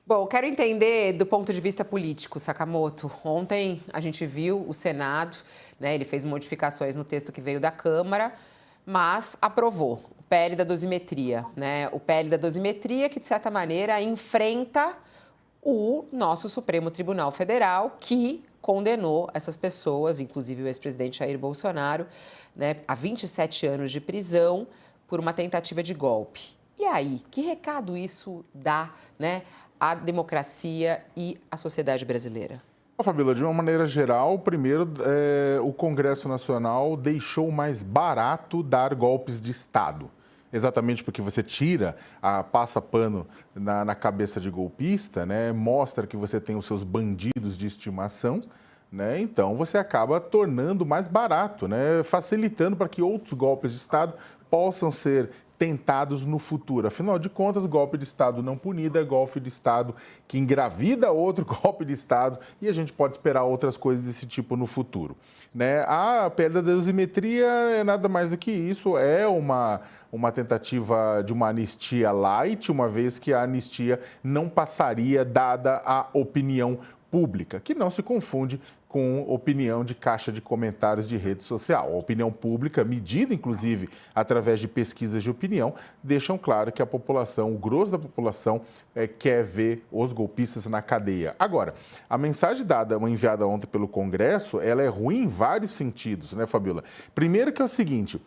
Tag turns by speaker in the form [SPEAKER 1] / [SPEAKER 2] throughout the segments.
[SPEAKER 1] Bom, quero entender do ponto de vista político, Sakamoto. Ontem a gente viu o Senado, né? Ele fez modificações no texto que veio da Câmara, mas aprovou o PL da dosimetria, né? O PL da dosimetria que, de certa maneira, enfrenta o nosso Supremo Tribunal Federal, que condenou essas pessoas, inclusive o ex-presidente Jair Bolsonaro, né, a 27 anos de prisão por uma tentativa de golpe. E aí, que recado isso dá, né, à democracia e à sociedade brasileira?
[SPEAKER 2] Fabíola, de uma maneira geral, primeiro, o Congresso Nacional deixou mais barato dar golpes de Estado. Exatamente porque você passa pano na cabeça de golpista, né? Mostra que você tem os seus bandidos de estimação, né? Então você acaba tornando mais barato, né? Facilitando para que outros golpes de Estado possam ser tentados no futuro. Afinal de contas, golpe de Estado não punido é golpe de Estado que engravida outro golpe de Estado e a gente pode esperar outras coisas desse tipo no futuro, né? A PL da dosimetria é nada mais do que isso, é uma tentativa de uma anistia light, uma vez que a anistia não passaria dada a opinião pública, que não se confunde com opinião de caixa de comentários de rede social. A opinião pública, medida inclusive através de pesquisas de opinião, deixam claro que a população, o grosso da população, quer ver os golpistas na cadeia. Agora, a mensagem enviada ontem pelo Congresso, ela é ruim em vários sentidos, né, Fabíola? Primeiro que é o seguinte,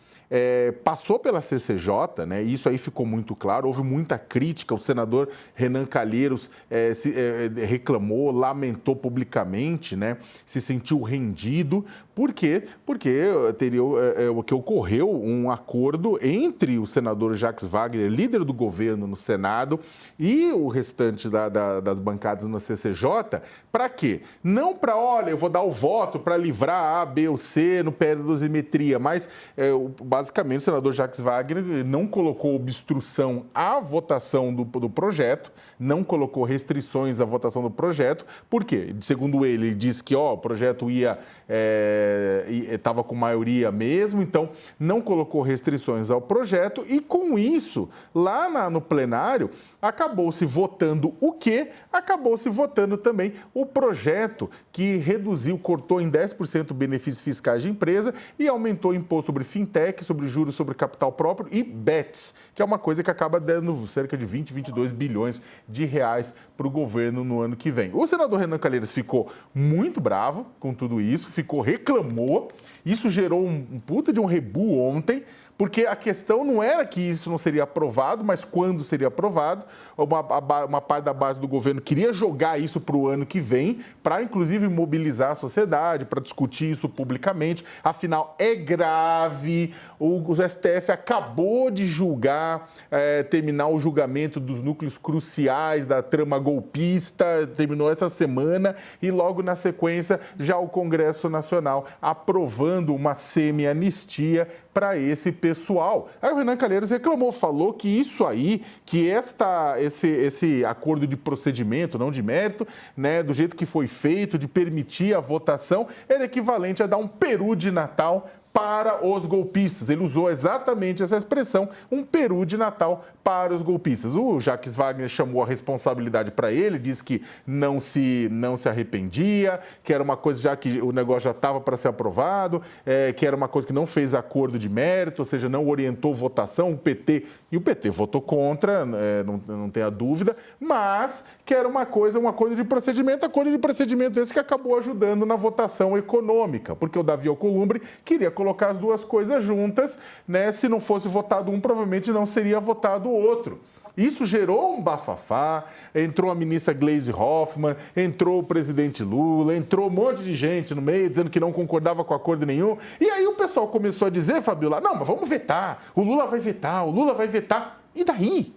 [SPEAKER 2] passou pela CCJ, né, e isso aí ficou muito claro, houve muita crítica, o senador Renan Calheiros reclamou, lamentou publicamente, né, se sentiu rendido. Por quê? Porque o que ocorreu um acordo entre o senador Jacques Wagner, líder do governo no Senado, e o restante das bancadas na CCJ, para quê? Não para, olha, eu vou dar o voto para livrar A, B ou C no PL da dosimetria, mas basicamente o senador Jacques Wagner não colocou obstrução à votação do projeto, não colocou restrições à votação do projeto. Por quê? Segundo ele disse que o projeto estava com maioria mesmo, então não colocou restrições ao projeto e com isso, lá no plenário, acabou-se votando o quê? Acabou-se votando também o projeto que cortou em 10% benefícios fiscais de empresa e aumentou o imposto sobre fintech, sobre juros sobre capital próprio e bets, que é uma coisa que acaba dando cerca de 22 bilhões de reais para o governo no ano que vem. O senador Renan Calheiros ficou muito bravo com tudo isso, reclamou, isso gerou um puta de um rebu ontem, porque a questão não era que isso não seria aprovado, mas quando seria aprovado. Uma parte da base do governo queria jogar isso para o ano que vem, para inclusive mobilizar a sociedade, para discutir isso publicamente. Afinal, é grave. O STF acabou de terminar o julgamento dos núcleos cruciais da trama golpista, terminou essa semana, e logo na sequência já o Congresso Nacional aprovando uma semi-anistia para esse pessoal. Aí o Renan Calheiros reclamou, falou que isso aí, que esse acordo de procedimento, não de mérito, né, do jeito que foi feito, de permitir a votação, era equivalente a dar um peru de Natal para os golpistas. Ele usou exatamente essa expressão, um peru de Natal para os golpistas. O Jacques Wagner chamou a responsabilidade para ele, disse que não se arrependia, que era uma coisa já que o negócio já estava para ser aprovado, que era uma coisa que não fez acordo de mérito, ou seja, não orientou votação, o PT votou contra, não tenha dúvida, mas que era um acordo de procedimento esse que acabou ajudando na votação econômica, porque o Davi Alcolumbre queria colocar as duas coisas juntas, né? Se não fosse votado um, provavelmente não seria votado o outro. Isso gerou um bafafá, entrou a ministra Gleisi Hoffmann, entrou o presidente Lula, entrou um monte de gente no meio dizendo que não concordava com acordo nenhum. E aí o pessoal começou a dizer, Fabiola, não, mas vamos vetar, o Lula vai vetar. E daí?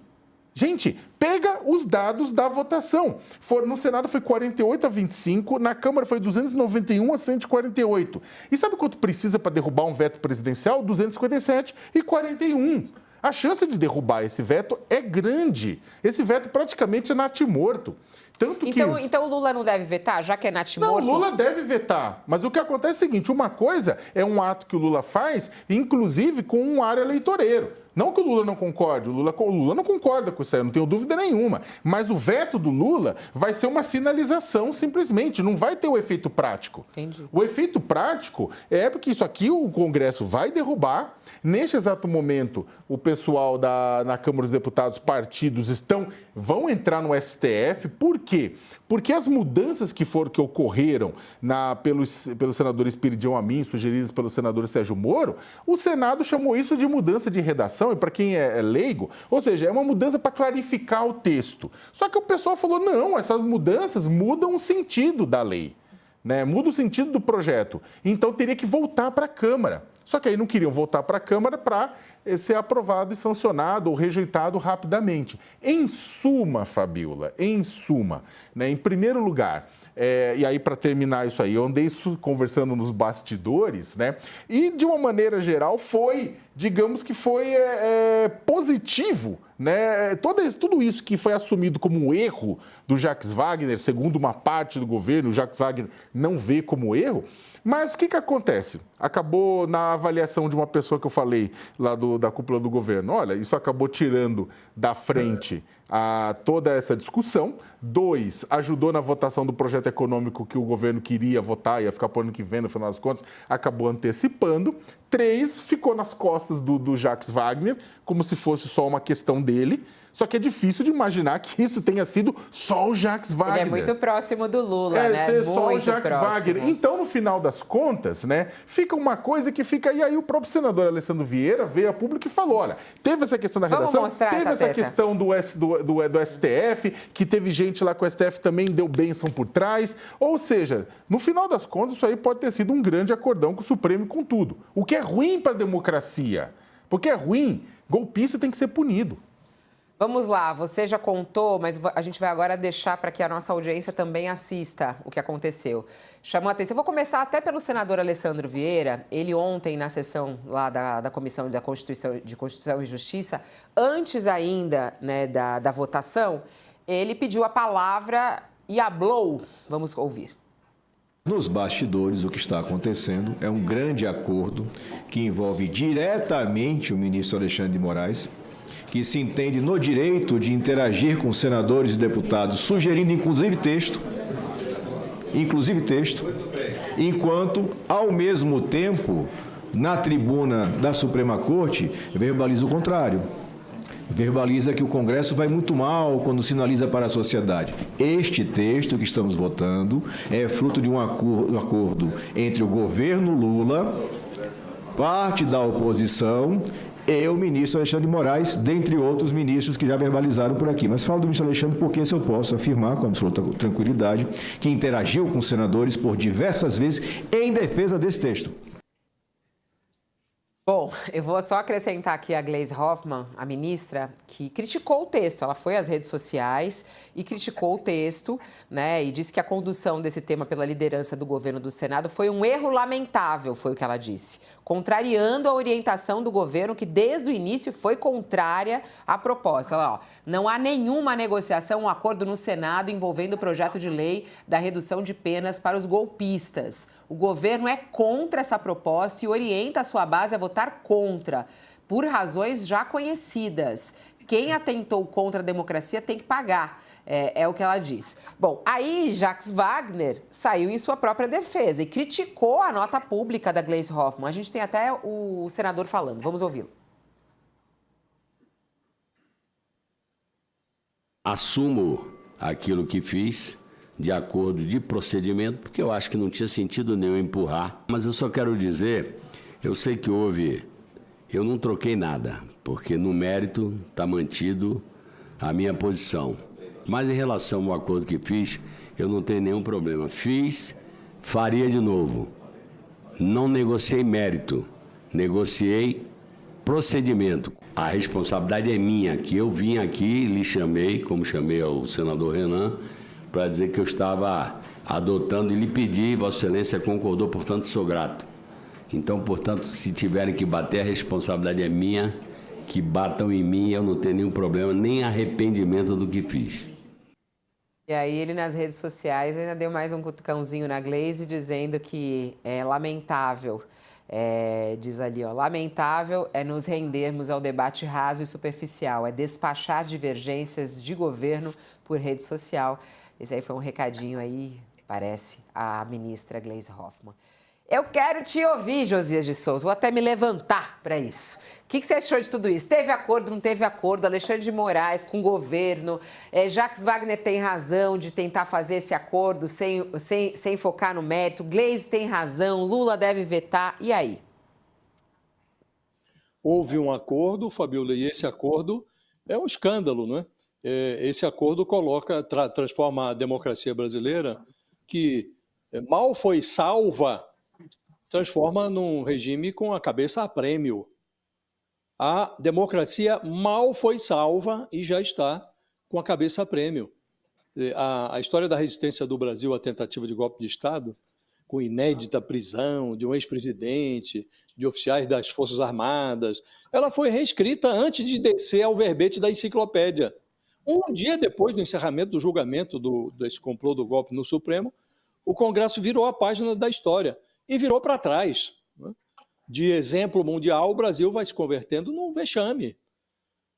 [SPEAKER 2] Gente, pega os dados da votação. No Senado foi 48-25, na Câmara foi 291-148. E sabe quanto precisa para derrubar um veto presidencial? 257-41. A chance de derrubar esse veto é grande. Esse veto praticamente é natimorto. Tanto que...
[SPEAKER 1] Então o Lula não deve vetar, já que é natimorto?
[SPEAKER 2] Não, o Lula deve vetar. Mas o que acontece é o seguinte, uma coisa é um ato que o Lula faz, inclusive com um ar eleitoreiro. Não que o Lula não concorde, o Lula não concorda com isso aí, eu não tenho dúvida nenhuma. Mas o veto do Lula vai ser uma sinalização, simplesmente, não vai ter o efeito prático.
[SPEAKER 1] Entendi.
[SPEAKER 2] O efeito prático é porque isso aqui o Congresso vai derrubar. Neste exato momento, o pessoal na Câmara dos Deputados, partidos, vão entrar no STF. Por quê? Porque as mudanças que ocorreram pelo senador Espiridião Amin, sugeridas pelo senador Sérgio Moro, o Senado chamou isso de mudança de redação, e para quem é leigo, ou seja, é uma mudança para clarificar o texto. Só que o pessoal falou, não, essas mudanças mudam o sentido da lei, né? Muda o sentido do projeto. Então teria que voltar para a Câmara. Só que aí não queriam voltar para a Câmara para ser aprovado e sancionado ou rejeitado rapidamente. Em suma, Fabiola, né, em primeiro lugar, e aí para terminar isso aí, eu andei conversando nos bastidores, né, e de uma maneira geral digamos que foi positivo, né, tudo isso que foi assumido como um erro do Jacques Wagner, segundo uma parte do governo, o Jacques Wagner não vê como erro. Mas o que acontece? Acabou na avaliação de uma pessoa que eu falei lá da cúpula do governo. Olha, isso acabou tirando da frente toda essa discussão. 2, ajudou na votação do projeto econômico que o governo queria votar, ia ficar por ano que vem, no final das contas, acabou antecipando. 3, ficou nas costas do Jacques Wagner, como se fosse só uma questão dele. Só que é difícil de imaginar que isso tenha sido só o Jacques Wagner.
[SPEAKER 1] Ele é muito próximo do Lula, né?
[SPEAKER 2] Ser só o
[SPEAKER 1] muito
[SPEAKER 2] Jacques
[SPEAKER 1] próximo.
[SPEAKER 2] Wagner. Então, no final das contas, né, fica uma coisa que fica... E aí o próprio senador Alessandro Vieira veio a público e falou, olha, teve essa questão da redação, teve essa questão do STF, que teve gente lá com o STF também deu bênção por trás. Ou seja, no final das contas, isso aí pode ter sido um grande acordão com o Supremo e com tudo. O que é ruim para a democracia. Porque é ruim, golpista tem que ser punido.
[SPEAKER 1] Vamos lá, você já contou, mas a gente vai agora deixar para que a nossa audiência também assista o que aconteceu. Chamou a atenção. Eu vou começar até pelo senador Alessandro Vieira. Ele ontem, na sessão lá da Comissão de Constituição e Justiça, antes ainda, né, da votação, ele pediu a palavra e hablou. Vamos ouvir.
[SPEAKER 3] Nos bastidores, o que está acontecendo é um grande acordo que envolve diretamente o ministro Alexandre de Moraes, que se entende no direito de interagir com senadores e deputados, sugerindo inclusive texto, enquanto, ao mesmo tempo, na tribuna da Suprema Corte, verbaliza o contrário. Verbaliza que o Congresso vai muito mal quando sinaliza para a sociedade. Este texto que estamos votando é fruto de um acordo entre o governo Lula, parte da oposição, e o ministro Alexandre de Moraes, dentre outros ministros que já verbalizaram por aqui. Mas falo do ministro Alexandre porque esse eu posso afirmar com absoluta tranquilidade que interagiu com os senadores por diversas vezes em defesa desse texto.
[SPEAKER 1] Bom, eu vou só acrescentar aqui a Gleisi Hoffmann, a ministra, que criticou o texto. Ela foi às redes sociais e criticou o texto, né? E disse que a condução desse tema pela liderança do governo do Senado foi um erro lamentável, foi o que ela disse. Contrariando a orientação do governo, que desde o início foi contrária à proposta. Ela, não há nenhuma negociação, um acordo no Senado envolvendo o projeto de lei da redução de penas para os golpistas. O governo é contra essa proposta e orienta a sua base a votar contra, por razões já conhecidas. Quem atentou contra a democracia tem que pagar, é o que ela diz. Bom, aí Jacques Wagner saiu em sua própria defesa e criticou a nota pública da Gleisi Hoffmann. A gente tem até o senador falando, vamos ouvi-lo.
[SPEAKER 4] Assumo aquilo que fiz de acordo de procedimento, porque eu acho que não tinha sentido nenhum empurrar. Mas eu só quero dizer, eu sei que eu não troquei nada, porque no mérito está mantido a minha posição. Mas em relação ao acordo que fiz, eu não tenho nenhum problema. Fiz, faria de novo. Não negociei mérito, negociei procedimento. A responsabilidade é minha, que eu vim aqui, lhe chamei, como chamei ao senador Renan, para dizer que eu estava adotando e lhe pedi, Vossa Excelência concordou, portanto sou grato. Então, portanto, se tiverem que bater, a responsabilidade é minha, que batam em mim, eu não tenho nenhum problema, nem arrependimento do que fiz.
[SPEAKER 1] E aí ele nas redes sociais ainda deu mais um cutucãozinho na Glaze dizendo que é lamentável, diz ali, ó, lamentável é nos rendermos ao debate raso e superficial, é despachar divergências de governo por rede social. Esse aí foi um recadinho aí, parece, a ministra Gleisi Hoffmann. Eu quero te ouvir, Josias de Souza, vou até me levantar para isso. O que você achou de tudo isso? Teve acordo, não teve acordo? Alexandre de Moraes com o governo, Jacques Wagner tem razão de tentar fazer esse acordo sem focar no mérito, Gleisi tem razão, Lula deve vetar, e aí?
[SPEAKER 5] Houve um acordo, Fabiola, e esse acordo é um escândalo, não é? Esse acordo transforma a democracia brasileira, que mal foi salva, transforma num regime com a cabeça a prêmio. A democracia mal foi salva e já está com a cabeça a prêmio. A história da resistência do Brasil à tentativa de golpe de Estado, com inédita prisão de um ex-presidente, de oficiais das Forças Armadas, ela foi reescrita antes de descer ao verbete da enciclopédia. Um dia depois do encerramento do julgamento desse complô do golpe no Supremo, o Congresso virou a página da história e virou para trás. De exemplo mundial, o Brasil vai se convertendo num vexame.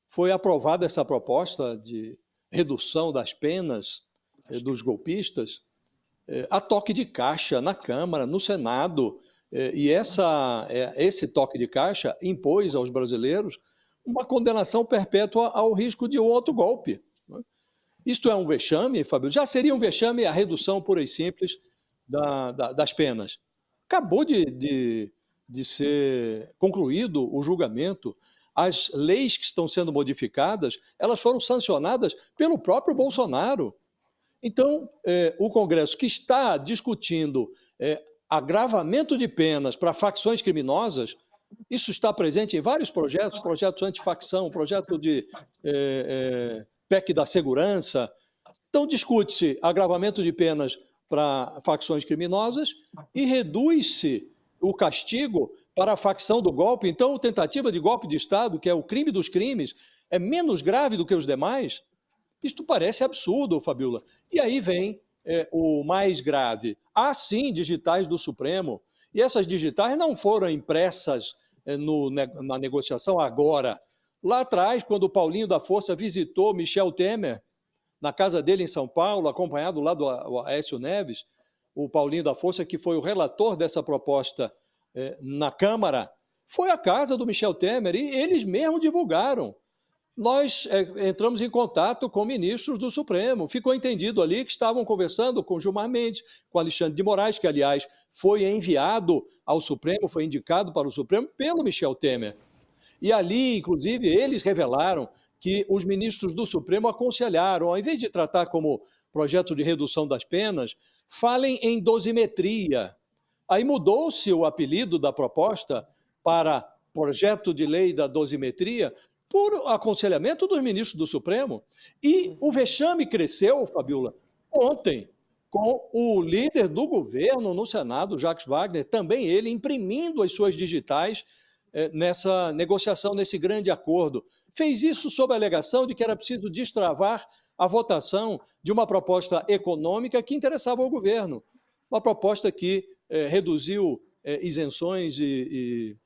[SPEAKER 5] Foi aprovada essa proposta de redução das penas dos golpistas a toque de caixa na Câmara, no Senado, e esse toque de caixa impôs aos brasileiros uma condenação perpétua ao risco de um outro golpe. Isto é um vexame, Fabio? Já seria um vexame a redução pura e simples das penas. Acabou de ser concluído o julgamento. As leis que estão sendo modificadas, elas foram sancionadas pelo próprio Bolsonaro. Então, o Congresso que está discutindo agravamento de penas para facções criminosas, isso está presente em vários projetos, projetos antifacção, projeto de PEC da segurança. Então, discute-se agravamento de penas para facções criminosas e reduz-se o castigo para a facção do golpe. Então, tentativa de golpe de Estado, que é o crime dos crimes, é menos grave do que os demais. Isto parece absurdo, Fabiola. E aí vem o mais grave. Há, sim, digitais do Supremo, e essas digitais não foram impressas na negociação agora. Lá atrás, quando o Paulinho da Força visitou Michel Temer, na casa dele em São Paulo, acompanhado lá do Aécio Neves, o Paulinho da Força, que foi o relator dessa proposta na Câmara, foi à casa do Michel Temer e eles mesmos divulgaram. Nós entramos em contato com ministros do Supremo. Ficou entendido ali que estavam conversando com Gilmar Mendes, com Alexandre de Moraes, que, aliás, foi enviado ao Supremo, foi indicado para o Supremo pelo Michel Temer. E ali, inclusive, eles revelaram que os ministros do Supremo aconselharam, ao invés de tratar como projeto de redução das penas, falem em dosimetria. Aí mudou-se o apelido da proposta para projeto de lei da dosimetria, por aconselhamento dos ministros do Supremo. E o vexame cresceu, Fabiola, ontem, com o líder do governo no Senado, Jacques Wagner, também ele imprimindo as suas digitais nessa negociação, nesse grande acordo. Fez isso sob a alegação de que era preciso destravar a votação de uma proposta econômica que interessava ao governo. Uma proposta que reduziu isenções e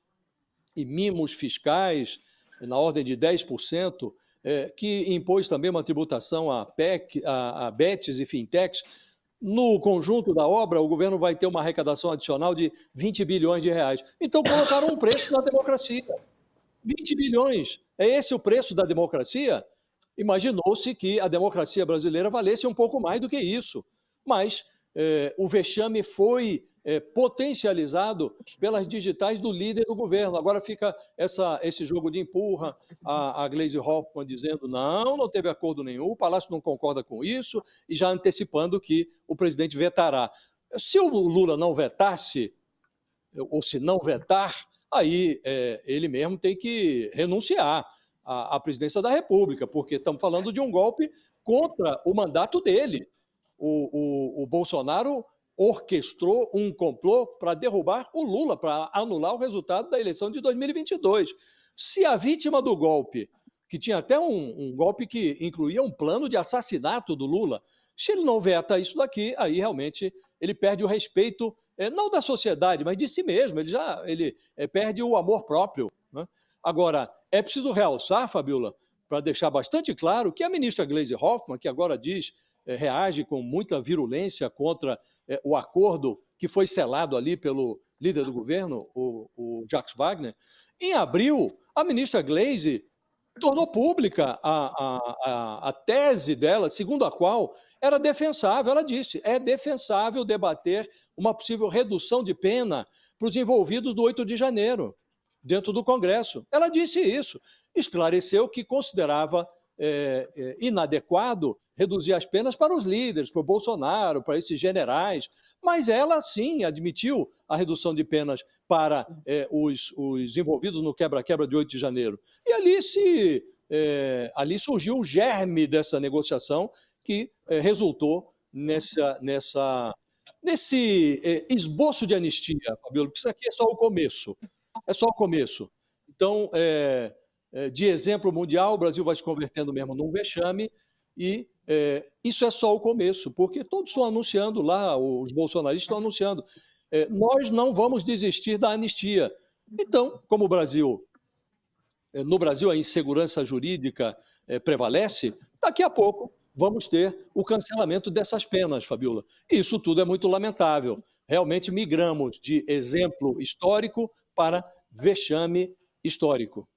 [SPEAKER 5] mimos fiscais, na ordem de 10%, que impôs também uma tributação a bets e fintechs. No conjunto da obra, o governo vai ter uma arrecadação adicional de 20 bilhões de reais. Então, colocaram um preço na democracia. 20 bilhões. É esse o preço da democracia? Imaginou-se que a democracia brasileira valesse um pouco mais do que isso. Mas o vexame foi potencializado pelas digitais do líder do governo. Agora fica esse jogo de empurra, a Gleisi Hoffmann dizendo não teve acordo nenhum, o Palácio não concorda com isso, e já antecipando que o presidente vetará. Se o Lula não vetasse, ou se não vetar, aí ele mesmo tem que renunciar à presidência da República, porque estamos falando de um golpe contra o mandato dele. O Bolsonaro orquestrou um complô para derrubar o Lula, para anular o resultado da eleição de 2022. Se a vítima do golpe, que tinha até um golpe que incluía um plano de assassinato do Lula, Se ele não veta isso daqui, aí realmente ele perde o respeito, não da sociedade, mas de si mesmo. Ele perde o amor próprio, né? Agora, é preciso realçar, Fabiola, para deixar bastante claro que a ministra Gleisi Hoffmann, que agora reage com muita virulência contra o acordo que foi selado ali pelo líder do governo, o Jacques Wagner, em abril, a ministra Gleisi tornou pública a tese dela, segundo a qual era defensável, ela disse, é defensável debater uma possível redução de pena para os envolvidos do 8 de janeiro, dentro do Congresso. Ela disse isso, esclareceu que considerava inadequado reduzir as penas para os líderes, para o Bolsonaro, para esses generais, mas ela sim admitiu a redução de penas para os envolvidos no quebra-quebra de 8 de janeiro. E ali surgiu o germe dessa negociação que resultou nesse esboço de anistia, Fabiola, porque isso aqui é só o começo. É só o começo. Então, de exemplo mundial, o Brasil vai se convertendo mesmo num vexame e isso é só o começo, porque todos estão anunciando lá, os bolsonaristas estão anunciando, nós não vamos desistir da anistia. Então, como no Brasil a insegurança jurídica prevalece, daqui a pouco vamos ter o cancelamento dessas penas, Fabiola. Isso tudo é muito lamentável. Realmente migramos de exemplo histórico para vexame histórico.